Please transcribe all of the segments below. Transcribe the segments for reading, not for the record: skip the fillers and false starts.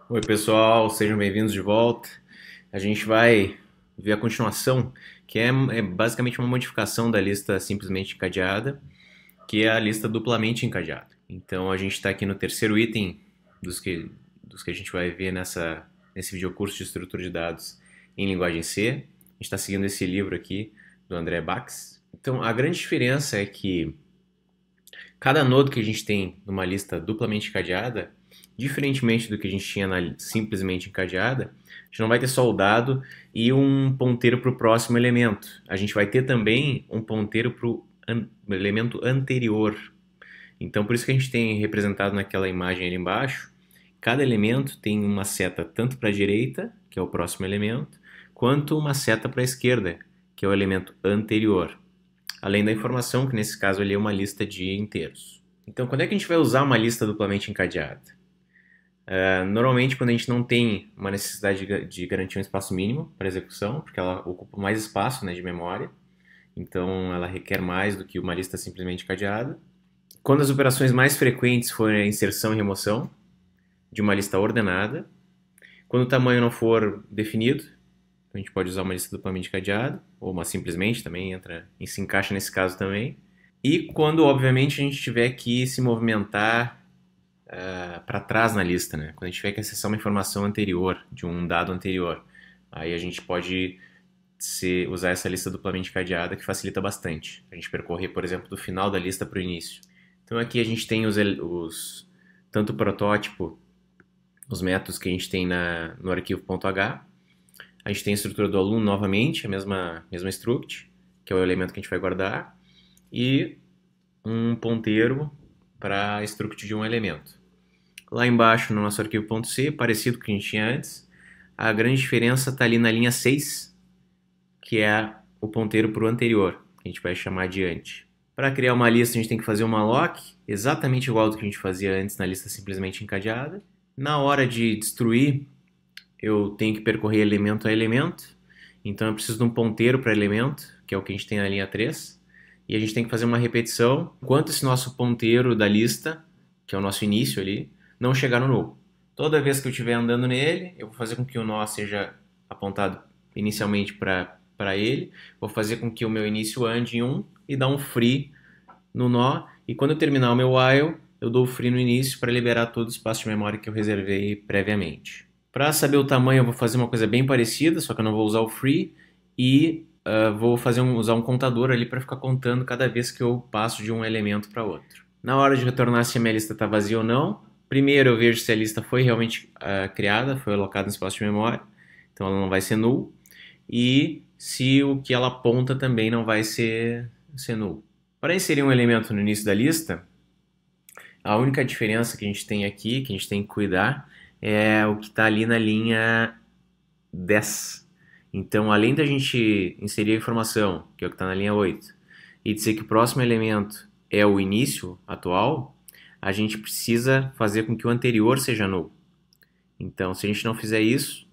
Oi, pessoal, sejam bem-vindos de volta. A gente vai ver a continuação, que é basicamente uma modificação da lista simplesmente encadeada, que é a lista duplamente encadeada. Então, a gente está aqui no terceiro item dos que a gente vai ver nesse videocurso de estrutura de dados em linguagem C. A gente está seguindo esse livro aqui do André Bax. Então, a grande diferença é que cada nodo que a gente tem numa lista duplamente encadeada, diferentemente do que a gente tinha na simplesmente encadeada, a gente não vai ter só o dado e um ponteiro para o próximo elemento. A gente vai ter também um ponteiro para o elemento anterior. Então, por isso que a gente tem representado naquela imagem ali embaixo, cada elemento tem uma seta tanto para a direita, que é o próximo elemento, quanto uma seta para a esquerda, que é o elemento anterior. Além da informação, que nesse caso ali é uma lista de inteiros. Então, quando é que a gente vai usar uma lista duplamente encadeada? Normalmente, quando a gente não tem uma necessidade de garantir um espaço mínimo para execução, porque ela ocupa mais espaço, né, de memória, então ela requer mais do que uma lista simplesmente encadeada. Quando as operações mais frequentes forem a inserção e remoção de uma lista ordenada. Quando o tamanho não for definido, a gente pode usar uma lista duplamente encadeada, ou uma simplesmente também se encaixa nesse caso também. E quando, obviamente, a gente tiver que se movimentar para trás na lista, né? Quando a gente tiver que acessar uma informação anterior, de um dado anterior, aí a gente pode usar essa lista duplamente encadeada, que facilita bastante. A gente percorrer, por exemplo, do final da lista para o início. Então aqui a gente tem tanto o protótipo, os métodos que a gente tem no arquivo .h. A gente tem a estrutura do aluno novamente, a mesma struct, que é o elemento que a gente vai guardar, e um ponteiro para a struct de um elemento. Lá embaixo no nosso arquivo .c, parecido com o que a gente tinha antes, a grande diferença está ali na linha 6, que é o ponteiro para o anterior, que a gente vai chamar adiante. Para criar uma lista, a gente tem que fazer uma lock, exatamente igual ao que a gente fazia antes na lista simplesmente encadeada. Na hora de destruir, eu tenho que percorrer elemento a elemento, então eu preciso de um ponteiro para elemento, que é o que a gente tem na linha 3, e a gente tem que fazer uma repetição enquanto esse nosso ponteiro da lista, que é o nosso início ali, não chegar no null. Toda vez que eu estiver andando nele, eu vou fazer com que o nó seja apontado inicialmente para ele, vou fazer com que o meu início ande em 1 e dar um free no nó, e quando eu terminar o meu while, eu dou o free no início para liberar todo o espaço de memória que eu reservei previamente. Para saber o tamanho, eu vou fazer uma coisa bem parecida, só que eu não vou usar o free e vou usar um contador ali para ficar contando cada vez que eu passo de um elemento para outro. Na hora de retornar se a minha lista está vazia ou não, primeiro eu vejo se a lista foi realmente criada, foi alocada no espaço de memória, então ela não vai ser null, e se o que ela aponta também não vai ser null. Para inserir um elemento no início da lista, a única diferença que a gente tem aqui, que a gente tem que cuidar, é o que está ali na linha 10. Então, além da gente inserir a informação, que é o que está na linha 8, e dizer que o próximo elemento é o início atual, a gente precisa fazer com que o anterior seja null. Então, se a gente não fizer isso,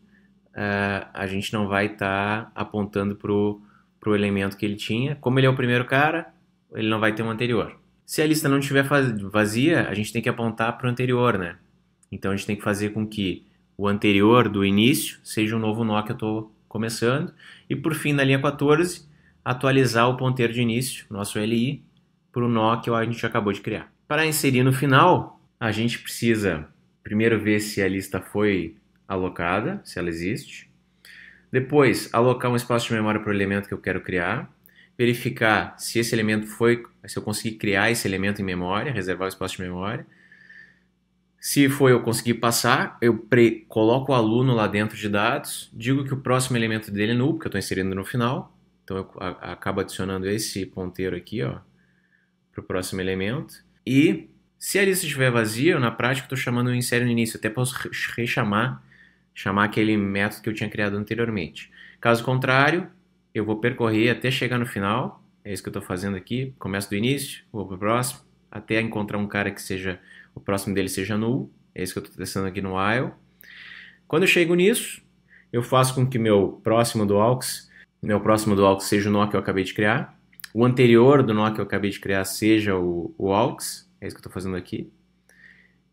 a gente não vai estar apontando para o elemento que ele tinha. Como ele é o primeiro cara, ele não vai ter um anterior. Se a lista não estiver vazia, a gente tem que apontar para o anterior, né? Então a gente tem que fazer com que o anterior do início seja um novo nó que eu estou começando. E por fim, na linha 14, atualizar o ponteiro de início, nosso LI, para o nó que a gente acabou de criar. Para inserir no final, a gente precisa primeiro ver se a lista foi alocada, se ela existe. Depois, alocar um espaço de memória para o elemento que eu quero criar. Verificar se esse elemento se eu conseguir criar esse elemento em memória, reservar o espaço de memória. Se foi eu conseguir passar, eu coloco o aluno lá dentro de dados, digo que o próximo elemento dele é null, porque eu estou inserindo no final, então eu acabo adicionando esse ponteiro aqui para o próximo elemento. E se a lista estiver vazia, eu, na prática estou chamando o insere no início, até posso chamar aquele método que eu tinha criado anteriormente. Caso contrário, eu vou percorrer até chegar no final, é isso que eu estou fazendo aqui, começo do início, vou para o próximo, até encontrar um cara que o próximo dele seja null, é isso que eu estou testando aqui no while. Quando eu chego nisso, eu faço com que meu próximo do aux seja o nó que eu acabei de criar, o anterior do nó que eu acabei de criar seja o aux, é isso que eu estou fazendo aqui.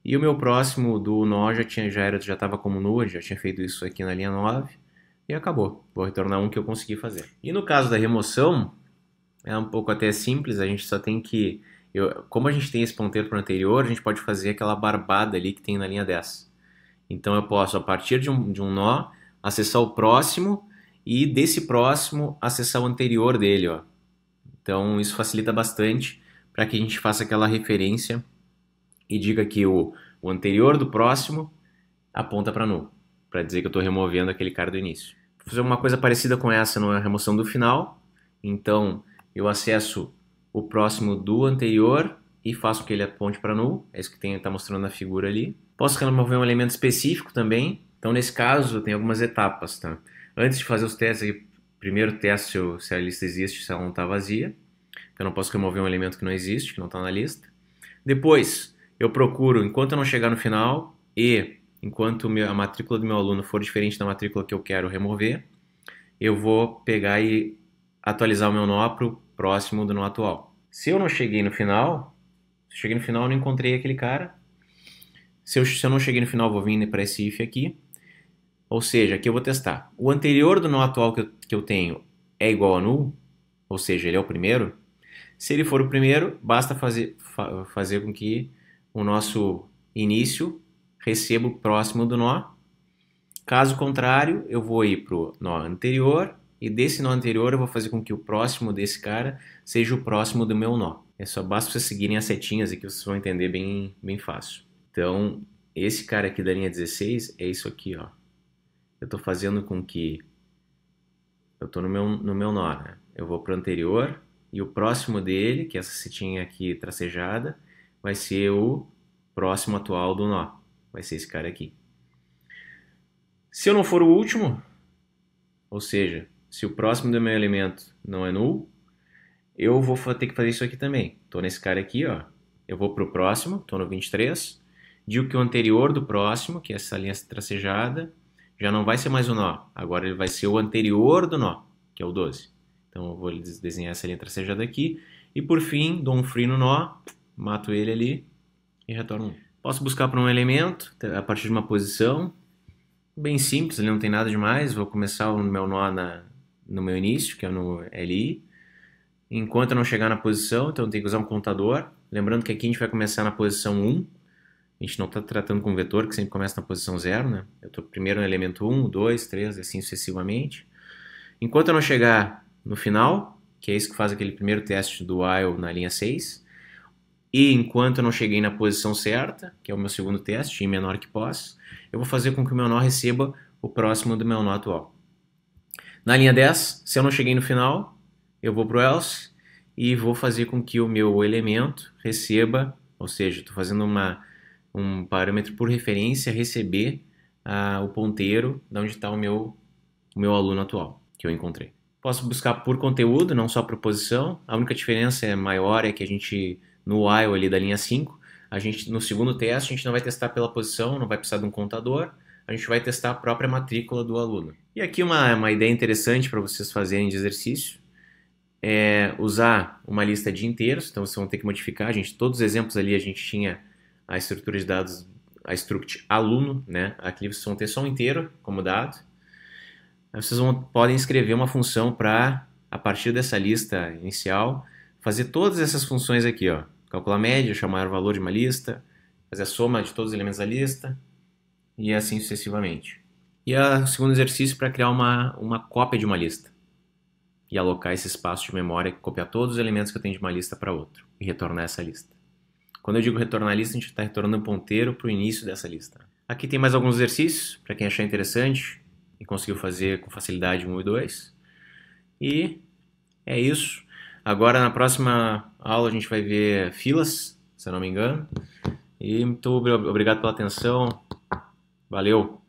E o meu próximo do nó já estava como null, já tinha feito isso aqui na linha 9 e acabou. Vou retornar um que eu consegui fazer. E no caso da remoção, é um pouco até simples, a gente só tem que... como a gente tem esse ponteiro para o anterior, a gente pode fazer aquela barbada ali que tem na linha 10. Então eu posso, a partir de um nó, acessar o próximo e desse próximo acessar o anterior dele, ó. Então isso facilita bastante para que a gente faça aquela referência e diga que o anterior do próximo aponta para null, para dizer que eu estou removendo aquele cara do início. Vou fazer uma coisa parecida com essa na remoção do final. Então eu acesso o próximo do anterior e faço que ele aponte para null. É isso que está mostrando na figura ali. Posso remover um elemento específico também. Então nesse caso tem algumas etapas, tá? Antes de fazer os testes aqui, primeiro teste se a lista existe, se ela não está vazia. Eu não posso remover um elemento que não existe, que não está na lista. Depois eu procuro, enquanto eu não chegar no final e enquanto a matrícula do meu aluno for diferente da matrícula que eu quero remover, eu vou pegar e atualizar o meu nó para o próximo do nó atual. Se eu não cheguei no final, eu não encontrei aquele cara. Se eu não cheguei no final, eu vou vir para esse if aqui. Ou seja, aqui eu vou testar. O anterior do nó atual que eu tenho é igual a null, ou seja, ele é o primeiro. Se ele for o primeiro, basta fazer com que o nosso início receba o próximo do nó. Caso contrário, eu vou ir para o nó anterior e desse nó anterior eu vou fazer com que o próximo desse cara seja o próximo do meu nó. É só basta vocês seguirem as setinhas aqui, vocês vão entender bem fácil. Então, esse cara aqui da linha 16 é isso aqui, ó. Eu estou fazendo com que eu estou no meu nó, né? Eu vou para o anterior e o próximo dele, que é essa setinha aqui tracejada, vai ser o próximo atual do nó. Vai ser esse cara aqui. Se eu não for o último, ou seja, se o próximo do meu elemento não é null, eu vou ter que fazer isso aqui também. Estou nesse cara aqui, ó. Eu vou para o próximo, estou no 23. Digo que o anterior do próximo, que é essa linha tracejada, já não vai ser mais o nó. Agora ele vai ser o anterior do nó, que é o 12. Então eu vou desenhar essa linha tracejada aqui. E por fim, dou um free no nó, mato ele ali e retorno 1. Posso buscar para um elemento a partir de uma posição. Bem simples, ele não tem nada demais. Vou começar o meu nó no meu início, que é no LI. Enquanto eu não chegar na posição, então eu tenho que usar um contador. Lembrando que aqui a gente vai começar na posição 1. A gente não está tratando com vetor, que sempre começa na posição 0, né? Eu estou primeiro no elemento 1, 2, 3, assim sucessivamente. Enquanto eu não chegar no final, que é isso que faz aquele primeiro teste do while na linha 6, e enquanto eu não cheguei na posição certa, que é o meu segundo teste, em menor que pos, eu vou fazer com que o meu nó receba o próximo do meu nó atual. Na linha 10, se eu não cheguei no final, eu vou para o else e vou fazer com que o meu elemento receba, ou seja, estou fazendo um parâmetro por referência, receber o ponteiro de onde está o meu aluno atual, que eu encontrei. Posso buscar por conteúdo, não só por posição. A única diferença maior é que a gente, no while ali da linha 5, no segundo teste, a gente não vai testar pela posição, não vai precisar de um contador, a gente vai testar a própria matrícula do aluno. E aqui uma ideia interessante para vocês fazerem de exercício é usar uma lista de inteiros, então vocês vão ter que modificar. Todos os exemplos ali a gente tinha a estrutura de dados, a struct aluno, né? Aqui vocês vão ter só um inteiro como dado. Aí vocês podem escrever uma função para, a partir dessa lista inicial, fazer todas essas funções aqui, ó. Calcular a média, chamar o valor de uma lista, fazer a soma de todos os elementos da lista e assim sucessivamente. E o segundo exercício para criar uma cópia de uma lista e alocar esse espaço de memória, copiar todos os elementos que eu tenho de uma lista para outro e retornar essa lista. Quando eu digo retornar a lista, a gente está retornando um ponteiro para o início dessa lista. Aqui tem mais alguns exercícios, para quem achar interessante e conseguiu fazer com facilidade 1 e 2. E é isso. Agora, na próxima aula, a gente vai ver filas, se eu não me engano. E muito obrigado pela atenção. Valeu!